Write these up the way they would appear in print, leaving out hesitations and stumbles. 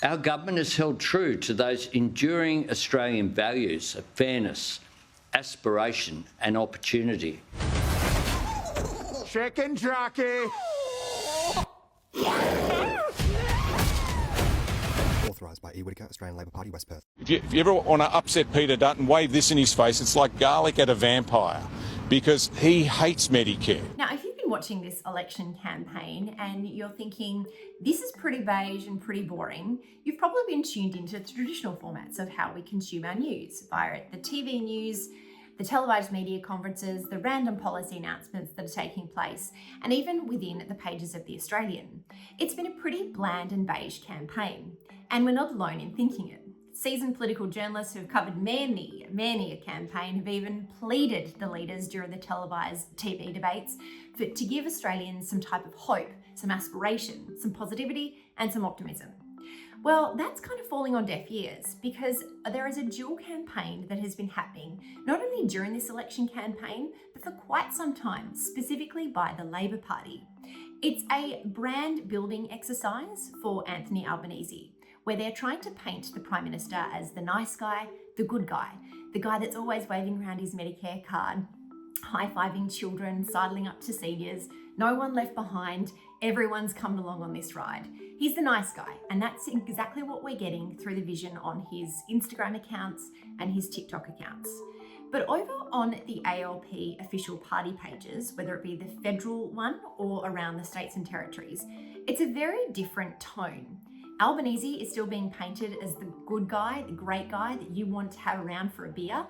Our government has held true to those enduring Australian values of fairness, aspiration and opportunity. Chicken jockey! Authorised by E. Whittaker, Australian Labor Party, West Perth. If you ever want to upset Peter Dutton, wave this in his face. It's like garlic at a vampire, because he hates Medicare. Now, if you've been watching this election campaign and you're thinking, this is pretty beige and pretty boring, you've probably been tuned into the traditional formats of how we consume our news, via the TV news, the televised media conferences, the random policy announcements that are taking place, and even within the pages of The Australian. It's been a pretty bland and beige campaign, and we're not alone in thinking it. Seasoned political journalists who have covered many a campaign have even pleaded the leaders during the televised TV debates to give Australians some type of hope, some aspiration, some positivity and some optimism. Well, that's kind of falling on deaf ears, because there is a dual campaign that has been happening not only during this election campaign, but for quite some time, specifically by the Labor Party. It's a brand building exercise for Anthony Albanese, where they're trying to paint the Prime Minister as the nice guy, the good guy, the guy that's always waving around his Medicare card, high-fiving children, sidling up to seniors, no one left behind, everyone's come along on this ride. He's the nice guy, and that's exactly what we're getting through the vision on his Instagram accounts and his TikTok accounts. But over on the ALP official party pages, whether it be the federal one or around the states and territories, it's a very different tone. Albanese is still being painted as the good guy, the great guy that you want to have around for a beer.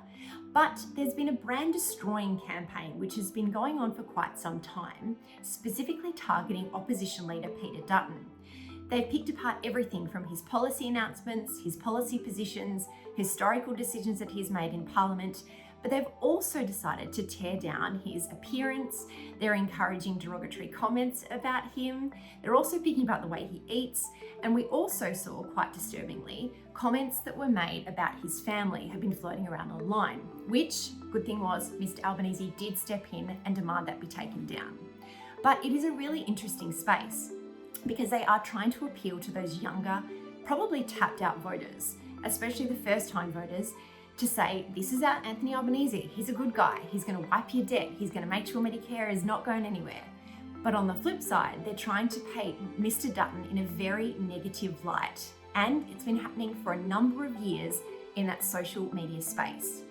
But there's been a brand destroying campaign which has been going on for quite some time, specifically targeting opposition leader Peter Dutton. They've picked apart everything from his policy announcements, his policy positions, historical decisions that he's made in Parliament, but they've also decided to tear down his appearance. They're encouraging derogatory comments about him. They're also picking about the way he eats. And we also saw, quite disturbingly, comments that were made about his family have been floating around online, which, good thing was, Mr. Albanese did step in and demand that be taken down. But it is a really interesting space, because they are trying to appeal to those younger, probably tapped out voters, especially the first time voters, to say, this is our Anthony Albanese, he's a good guy, he's going to wipe your debt, he's going to make sure Medicare is not going anywhere. But on the flip side, they're trying to paint Mr. Dutton in a very negative light. And it's been happening for a number of years in that social media space.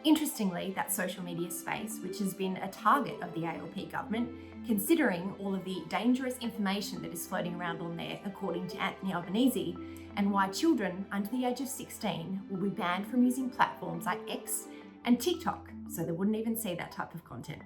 Interestingly, that social media space, which has been a target of the ALP government, considering all of the dangerous information that is floating around on there, according to Anthony Albanese, and why children under the age of 16 will be banned from using platforms like X and TikTok, so they wouldn't even see that type of content.